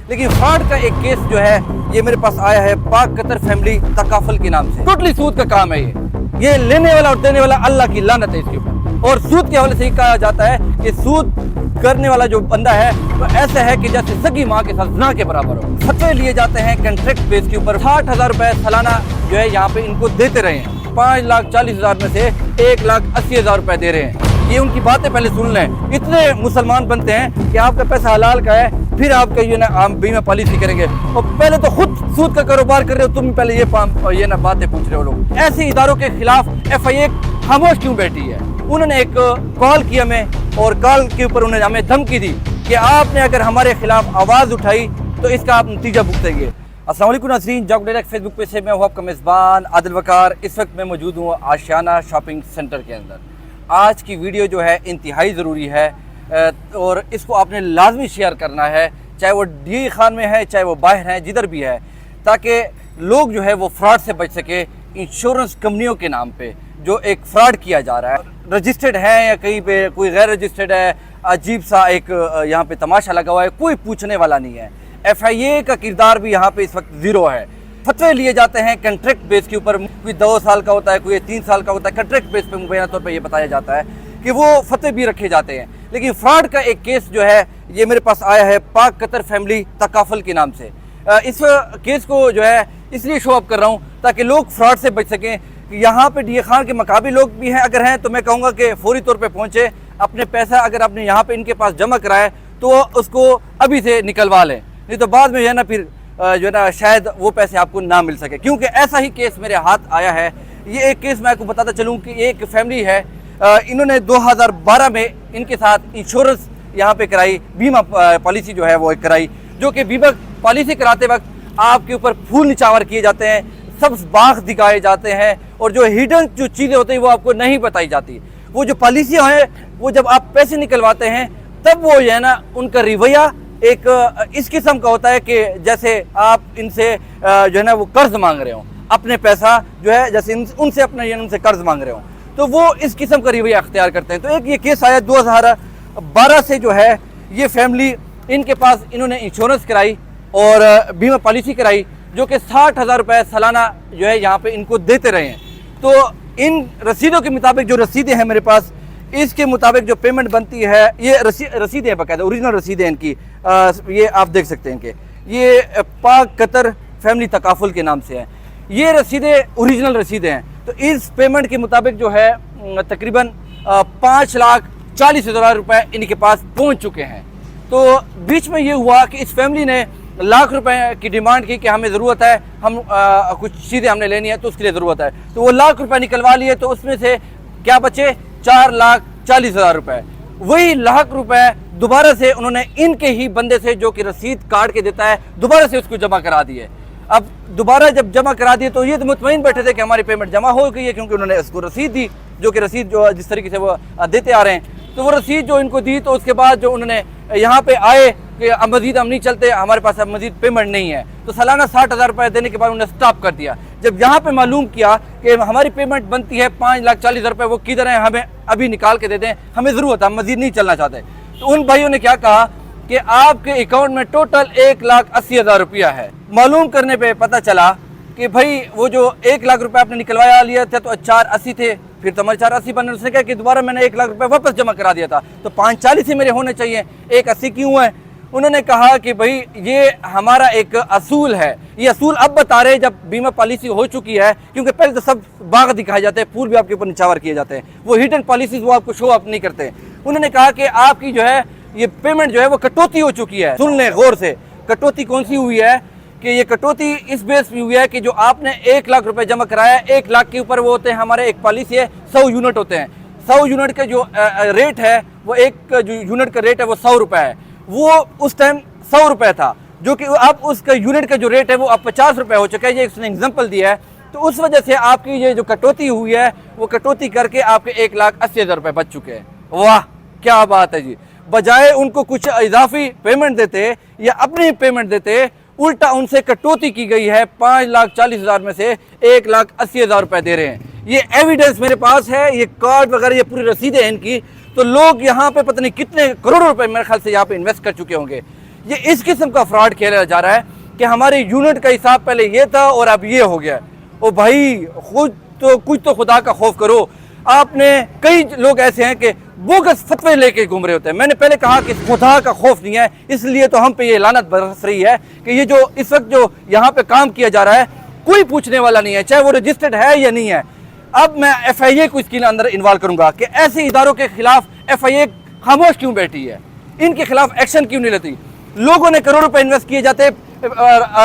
लेकिन फ्रॉड का एक केस जो है ये मेरे पास आया है पाक कतर फैमिली तकाफुल के नाम से। टोटली सूद का काम है ये लेने वाला और देने वाला अल्लाह की लानत है इसके ऊपर। और सूद के हवाले से ये कहा जाता है कि सूद करने वाला जो बंदा है वो ऐसा है कि जैसे सगी माँ के साथ ज़िना के बराबर हो। फतवे लिए जाते हैं कॉन्ट्रैक्ट बेस के ऊपर। 60,000 रुपए सालाना जो है यहाँ पे इनको देते रहे हैं। 5,40,000 में से 1,80,000 रुपए दे रहे हैं। ये उनकी बातें पहले सुन लें। इतने मुसलमान बनते हैं कि आपका पैसा हलाल का है, फिर आपका ये ना आप बीमा पॉलिसी करेंगे और पहले तो खुद सूद का कारोबार कर रहे हो, तुम पहले ये ना बातें पूछ रहे हो लोग। ऐसे इदारों के खिलाफ FIA खामोश क्यों बैठी है? उन्होंने एक कॉल किया हमें और कॉल के ऊपर उन्होंने हमें धमकी दी कि आपने अगर हमारे खिलाफ आवाज़ उठाई तो इसका आप नतीजा भुगतेंगे। अस्सलाम वालेकुम नाज़रीन, जॉब डायरेक्ट फेसबुक पे से मैं हूँ आपका मेज़बान आदिल वकार। इस वक्त मैं मौजूद हूँ आशियाना शॉपिंग सेंटर के अंदर। आज की वीडियो जो है इंतहाई ज़रूरी है और इसको आपने लाजमी शेयर करना है, चाहे वो डी खान में है, चाहे वो बाहर है, जिधर भी है, ताकि लोग जो है वो फ्रॉड से बच सके। इंश्योरेंस कंपनियों के नाम पे जो एक फ्रॉड किया जा रहा है, रजिस्टर्ड है या कहीं पे कोई गैर रजिस्टर्ड है, अजीब सा एक यहाँ पे तमाशा लगा हुआ है, कोई पूछने वाला नहीं है। FIA का किरदार भी यहाँ पे इस वक्त ज़ीरो है। फतवे लिए जाते हैं कॉन्ट्रैक्ट बेस के ऊपर। कोई 2 साल का होता है, कोई 3 साल का होता है। कॉन्ट्रैक्ट बेस पे मुबैना तौर पे ये बताया जाता है कि वो फतवे भी रखे जाते हैं। लेकिन फ्रॉड का एक केस जो है ये मेरे पास आया है पाक कतर फैमिली तकाफुल के नाम से। इस केस को जो है इसलिए शो अप कर रहा हूँ ताकि लोग फ्रॉड से बच सकें। यहाँ पे डी खान के मकाबी लोग भी हैं, अगर हैं तो मैं कहूँगा कि फौरी तौर पे पहुँचे। अपने पैसा अगर आपने यहाँ पे इनके पास जमा कराए तो उसको अभी से निकलवा लें, नहीं तो बाद में जो है ना फिर जो है ना शायद वो पैसे आपको ना मिल सके। क्योंकि ऐसा ही केस मेरे हाथ आया है। ये एक केस मैं आपको बताता चलूँ कि एक फैमिली है, इन्होंने 2012 में इनके साथ इंश्योरेंस यहाँ पे कराई, बीमा पॉलिसी जो है वो कराई, जो कि बीमा पॉलिसी कराते वक्त आपके ऊपर फूल निछावर किए जाते हैं, सब्ज़ बाग दिखाए जाते हैं और जो हिडन जो चीज़ें होती हैं वो आपको नहीं बताई जाती। वो जो पॉलिसियाँ हैं वो जब आप पैसे निकलवाते हैं तब वो जो है ना उनका रवैया एक इस किस्म का होता है कि जैसे आप इनसे जो है ना वो कर्ज मांग रहे हो, अपने पैसा जो है जैसे उनसे अपने उनसे कर्ज मांग रहे हो, तो वो इस किस्म का रवैया अख्तियार करते हैं। तो एक ये केस आया 2012 से जो है ये फैमिली इनके पास इन्होंने इंश्योरेंस कराई और बीमा पॉलिसी कराई, जो कि 60,000 रुपये सालाना जो है यहाँ पे इनको देते रहे हैं। तो इन रसीदों के मुताबिक जो रसीदें हैं मेरे पास, इसके मुताबिक जो पेमेंट बनती है, ये रसीदें बाकायदा ओरिजिनल रसीदें इनकी, ये आप देख सकते हैं कि ये पाक कतर फैमिली तकाफुल के नाम से है। ये रसीदें ओरिजिनल रसीदें हैं। तो इस पेमेंट के मुताबिक जो है तकरीबन 5,40,000 रुपये इनके पास पहुंच चुके हैं। तो बीच में ये हुआ कि इस फैमिली ने लाख रुपए की डिमांड की कि हमें ज़रूरत है, हम कुछ चीज़ें हमने लेनी है तो उसके लिए ज़रूरत है। तो वो लाख रुपए निकलवा लिए, तो उसमें से क्या बचे 4,40,000 रुपये। वही लाख रुपए दोबारा से उन्होंने इनके ही बंदे से जो कि रसीद काट के देता है, दोबारा से उसको जमा करा दिए। अब दोबारा जब जमा करा दिए तो ये तो मुतमईन बैठे थे कि हमारी पेमेंट जमा हो गई है, क्योंकि उन्होंने उसको रसीद दी, जो कि रसीद जो जिस तरीके से वो देते आ रहे हैं। तो वो रसीद जो इनको दी, तो उसके बाद जो उन्होंने यहाँ पे आए कि अब मजीद हम नहीं चलते, हमारे पास अब मजीद पेमेंट नहीं है, तो सालाना 60,000 रुपये देने के बाद उन्होंने स्टॉप कर दिया। जब यहाँ पे मालूम किया कि हमारी पेमेंट बनती है 5,40,000 रुपये, वो किधर है, हमें अभी निकाल के दे दें, हमें ज़रूरत है, हम मजीद नहीं चलना चाहते। तो उन भाइयों ने क्या कहा कि आपके अकाउंट में टोटल 1,80,000 रुपया है। मालूम करने पर पता चला कि भाई वो जो 1 लाख रुपये आपने निकलवाया लिया था तो 480 थे, फिर तो हमारे 480 बने। उसने कहा कि दोबारा मैंने 1 लाख रुपये वापस जमा करा दिया था, तो 540 ही मेरे होने चाहिए, 180 क्यों है? उन्होंने कहा कि भाई ये हमारा एक असूल है। ये असूल अब बता रहे जब बीमा पॉलिसी हो चुकी है, क्योंकि पहले तो सब बाग दिखाए जाते हैं, फूल भी आपके ऊपर निछावर किए जाते हैं, वो हिडन पॉलिसीज वो आपको शो अप नहीं करते। उन्होंने कहा कि आपकी जो है ये पेमेंट जो है वो कटौती हो चुकी है। सुन लें गौर से, कटौती कौन सी हुई है कि ये कटौती इस बेस पे हुई है कि जो आपने 1 लाख रुपए जमा कराया, 1 लाख के ऊपर वो होते हैं हमारे एक पॉलिसी है 100 यूनिट होते हैं। 100 यूनिट का जो रेट है वो एक जो यूनिट का रेट है वो 100 रुपये है। वो उस टाइम 100 रुपये था, जो कि अब उसका यूनिट का जो रेट है वो अब 50 रुपये हो चुका है। ये इसने एग्जाम्पल दिया है। तो उस वजह से आपकी ये जो कटौती हुई है वो कटौती करके आपके 1,80,000 रुपये बच चुके हैं। वाह क्या बात है जी। बजाय उनको कुछ इजाफी पेमेंट देते या अपनी पेमेंट देते, उल्टा उनसे कटौती की गई है। 5,40,000 में से 1,80,000 रुपये दे रहे हैं। ये एविडेंस मेरे पास है, ये कार्ड वगैरह, ये पूरी रसीदें हैं इनकी। तो लोग यहाँ पे पता नहीं कितने करोड़ों रुपए मेरे ख्याल से यहाँ पे इन्वेस्ट कर चुके होंगे। ये इस किस्म का फ्रॉड खेला जा रहा है कि हमारे यूनिट का हिसाब पहले ये था और अब ये हो गया। ओ भाई खुद तो कुछ तो खुदा का खौफ करो। आपने कई लोग ऐसे हैं कि बोगस फतवे लेके घूम रहे होते हैं। मैंने पहले कहा कि खुदा का खौफ नहीं है, इसलिए तो हम पे ये लानत बरस रही है कि ये जो इस वक्त जो यहाँ पे काम किया जा रहा है कोई पूछने वाला नहीं है, चाहे वो रजिस्टर्ड है या नहीं है। अब मैं FIA को इसके अंदर इन्वॉल्व करूंगा कि ऐसे इदारों के खिलाफ FIA खामोश क्यों बैठी है, इनके खिलाफ एक्शन क्यों नहीं लेती। लोगों ने करोड़ों रुपए इन्वेस्ट किए जाते।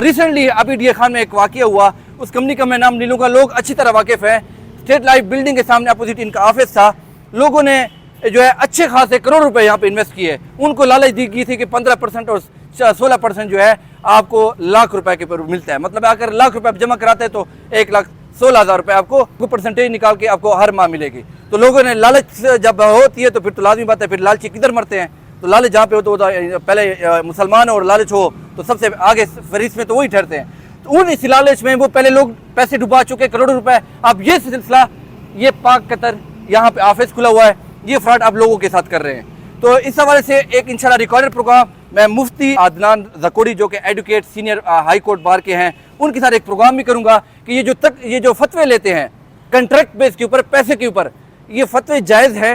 रिसेंटली अभी DA खान में एक वाकया हुआ, उस कंपनी का मैं नाम नहीं लूँगा, लोग अच्छी तरह वाकिफ हैं। स्टेट लाइफ बिल्डिंग के सामने अपोजिट इनका ऑफिस था। लोगों ने जो है अच्छे खासे करोड़ रुपए यहाँ पे इन्वेस्ट किए। उनको लालच दी गई थी कि 15% और 16% जो है आपको लाख रुपए के ऊपर मिलता है। मतलब अगर लाख रुपए आप जमा कराते हैं तो 1,16,000 रुपए आपको परसेंटेज निकाल के आपको हर माह मिलेगी। तो लोगों ने लालच जब होती है तो फिर तो लाजमी बात है, फिर लालची किधर मरते हैं। तो लालच जहाँ पे हो तो पहले मुसलमान और लालच हो तो सबसे आगे फहरिस्त में तो वही ठहरते हैं। तो उन इस लालच में वो पहले लोग पैसे डुबा चुके करोड़ों रुपए। अब ये सिलसिला, ये पाक कतर यहाँ पे ऑफिस खुला हुआ है, ये फ्रॉड आप लोगों के साथ कर रहे हैं। तो इस हवाले से एक इंशाल्लाह रिकॉर्डेड प्रोग्राम मैं मुफ्ती अदनान ज़कोड़ी जो कि advocate senior high court bar के हैं, उनके साथ एक प्रोग्राम भी करूँगा कि ये जो फतवे लेते हैं कंट्रैक्ट बेस के ऊपर, पैसे के ऊपर, ये फतवे जायज़ है।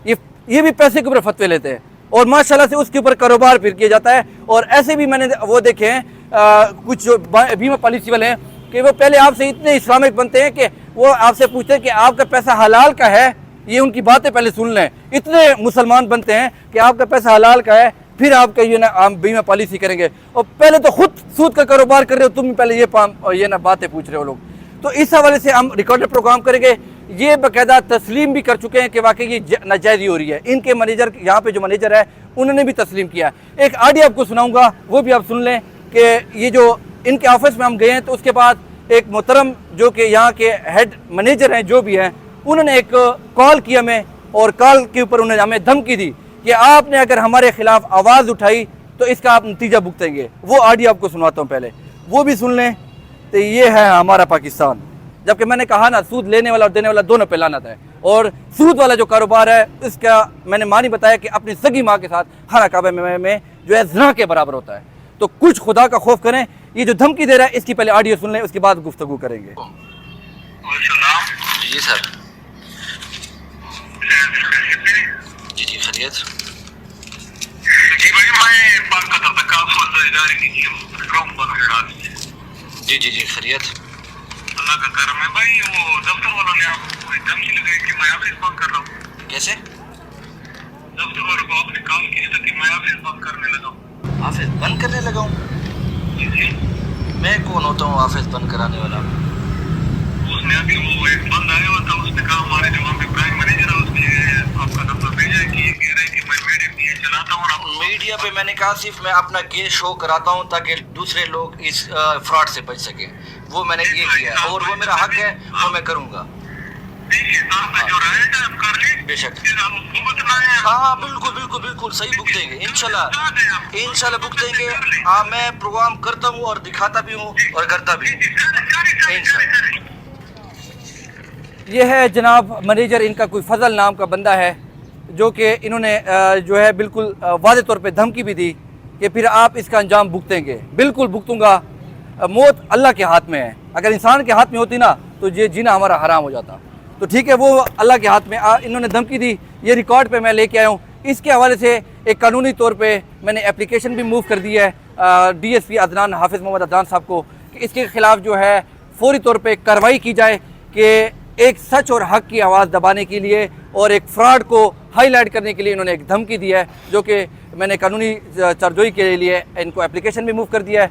ये भी पैसे के ऊपर फतवे लेते हैं और माशाल्लाह से उसके ऊपर कारोबार फिर किया जाता है। और ऐसे भी मैंने वो देखे हैं कुछ जो बीमा पॉलिसी वाले हैं कि वो पहले आपसे इतने इस्लामिक बनते हैं कि वो आपसे पूछते हैं कि आपका पैसा हलाल का है, ये उनकी बातें पहले सुन लें। इतने मुसलमान बनते हैं कि आपका पैसा हलाल का है, फिर आपका ये ना हम बीमा पॉलिसी करेंगे। और पहले तो खुद सूद का कारोबार कर रहे हो, तुम पहले ये ना बातें पूछ रहे हो लोग। तो इस हवाले से हम रिकॉर्डेड प्रोग्राम करेंगे। ये बाकायदा तस्लीम भी कर चुके हैं कि वाकई ये नाजायज़ी हो रही है। इनके मैनेजर, यहाँ पे जो मैनेजर है उन्होंने भी तस्लीम किया। एक ऑडियो आपको सुनाऊंगा, वो भी आप सुन लें कि ये जो इनके ऑफिस में हम गए हैं तो उसके बाद एक मोहतरम जो कि यहाँ के हेड मैनेजर हैं जो भी हैं, उन्होंने एक कॉल किया हमें और कॉल के ऊपर उन्होंने हमें धमकी दी कि आपने अगर हमारे खिलाफ आवाज़ उठाई तो इसका आप नतीजा भुगतेंगे। वो ऑडियो आपको सुनाता हूँ, पहले वो भी सुन लें। तो ये है हमारा पाकिस्तान। जबकि मैंने कहा ना, सूद लेने वाला और देने वाला दोनों पे लानत है। और सूद वाला जो कारोबार है इसका मैंने मानी बताया कि अपनी सगी माँ के साथ खाना काबे में जो है ज़िना के बराबर होता है। तो कुछ खुदा का खौफ करें। ये जो धमकी दे रहा है इसकी पहले ऑडियो सुन लें, उसके बाद गुफ्तगू करेंगे। जी सर। जी जी खैरियत। जी भाई मैं बात कर रहा था काफल इदारे की ड्रम बना। जी जी जी खैरियत। अल्लाह का करम है भाई। वो दफ्तर वालों ने आपको कोई धमकी लगाई कि मैं ऑफिस बंद कर रहा हूँ। कैसे? दफ्तर वालों को आपने कॉल किया था कि मैं ऑफिस बंद करने लगा हूँ। ऑफिस बंद करने लगा हूँ? जी जी। मैं कौन होता हूँ ऑफिस बंद कराने वाला? उसने अभी वो एक बंद आया हुआ था, उसने कहा हमारे जो वहाँ पे प्राइम मैनेजर है उसने आपका नंबर भेजा है कि ये कह रहे हैं कि मैं मीडिया चलाता हूँ। मीडिया पे मैंने कहा सिर्फ मैं अपना केस शो कराता हूँ ताकि दूसरे लोग इस फ्रॉड से बच सके। वो मैंने ये किया है और वो मेरा हक है, वो मैं करूँगा। बेशक। हाँ बिल्कुल बिल्कुल बिल्कुल सही बुक देंगे इंशाल्लाह बुक देंगे। हाँ मैं प्रोग्राम करता हूँ और दिखाता भी हूँ और करता भी हूँ इंशाल्लाह। ये है जनाब मैनेजर, इनका कोई फजल नाम का बंदा है जो कि इन्होंने जो है बिल्कुल वाज़े तौर पे धमकी भी दी कि फिर आप इसका अंजाम भुगतेंगे। बिल्कुल भुगतूंगा। मौत अल्लाह के हाथ में है। अगर इंसान के हाथ में होती ना तो ये जीना हमारा हराम हो जाता। तो ठीक है, वो अल्लाह के हाथ में। इन्होंने धमकी दी, ये रिकॉर्ड पे मैं लेके आया हूँ। इसके हवाले से एक कानूनी तौर पे मैंने एप्लीकेशन भी मूव कर दी है DSP अदनान हाफिज़ मोहम्मद अदनान साहब को कि इसके ख़िलाफ़ जो है फौरी तौर पे कार्रवाई की जाए कि एक सच और हक़ की आवाज़ दबाने के लिए और एक फ्रॉड को हाईलाइट करने के लिए इन्होंने एक धमकी दी है, जो कि मैंने कानूनी चारजोई के लिए इनको एप्लीकेशन भी मूव कर दिया है।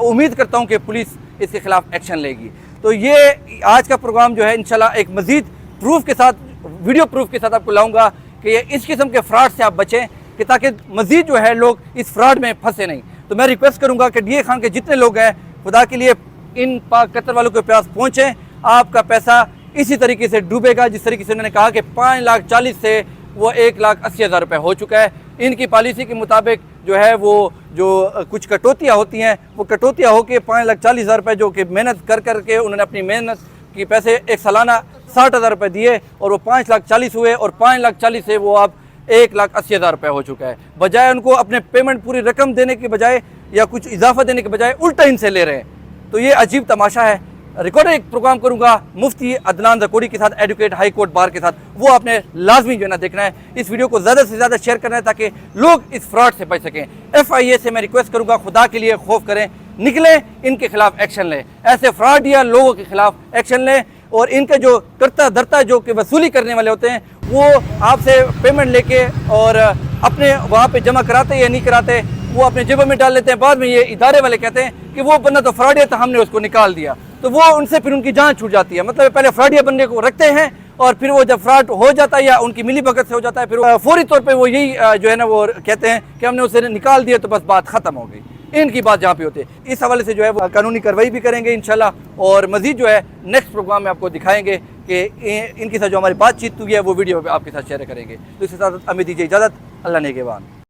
उम्मीद करता हूँ कि पुलिस इसके ख़िलाफ़ एक्शन लेगी। तो ये आज का प्रोग्राम जो है इंशाल्लाह एक मज़ीद प्रूफ के साथ, वीडियो प्रूफ के साथ आपको लाऊंगा कि ये इस किस्म के फ्रॉड से आप बचें कि ताकि मज़ीद जो है लोग इस फ्रॉड में फंसे नहीं। तो मैं रिक्वेस्ट करूँगा कि DA खान के जितने लोग हैं खुदा के लिए इन पाक कतर वालों के पास पहुँचें। आपका पैसा इसी तरीके से डूबेगा जिस तरीके से उन्होंने कहा कि 5,40,000 से वो 1,80,000 रुपये हो चुका है। इनकी पॉलिसी के मुताबिक जो है वो जो कुछ कटौतियाँ होती हैं वो कटौतियाँ होकर 5,40,000 रुपये जो कि मेहनत कर के उन्होंने अपनी मेहनत की पैसे एक सालाना 60,000 रुपये दिए और वो 5,40,000 हुए और 5,40,000 से वो आप 1,80,000 रुपये हो चुका है। बजाय उनको अपने पेमेंट पूरी रकम देने के बजाय या कुछ इजाफा देने के बजाय उल्टा इनसे ले रहे हैं। तो ये अजीब तमाशा है। रिकॉर्ड एक प्रोग्राम करूंगा मुफ्ती अदनान ज़कोड़ी के साथ, एडवोकेट हाई कोर्ट बार के साथ, वो आपने लाजमी जो है ना देखना है। इस वीडियो को ज़्यादा से ज़्यादा शेयर करना है ताकि लोग इस फ्रॉड से बच सकें। FIA से मैं रिक्वेस्ट करूंगा, खुदा के लिए खौफ करें, निकलें, इनके खिलाफ एक्शन लें, ऐसे फ्रॉड या लोगों के खिलाफ एक्शन लें। और इनके जो करता धरता जो कि वसूली करने वाले होते हैं वो आपसे पेमेंट लेके और अपने वहाँ पे जमा कराते या नहीं कराते, वो अपने जेबों में डाल लेते हैं। बाद में ये इदारे वाले कहते हैं कि वो बंदा तो फ्रॉडिया था, हमने उसको निकाल दिया। तो वो उनसे फिर उनकी जान छूट जाती है। मतलब पहले फ्रॉडिया बंदे को रखते हैं और फिर वो जब फ्रॉड हो जाता है या उनकी मिली भगत से हो जाता है, फिर फौरी तौर पे वो यही जो है ना वो कहते हैं कि हमने उसे निकाल दिया तो बस बात ख़त्म हो गई। इनकी बात जहाँ पे होती है। इस हवाले से जो है वो कानूनी कार्रवाई भी करेंगे इंशाल्लाह, और मज़ीद जो है नेक्स्ट प्रोग्राम में आपको दिखाएंगे कि इनके साथ जो हमारी बातचीत हुई है वो वीडियो आपके साथ शेयर करेंगे। तो इसके साथ हमें दीजिए इजाज़त। अल्लाह नेगेबान।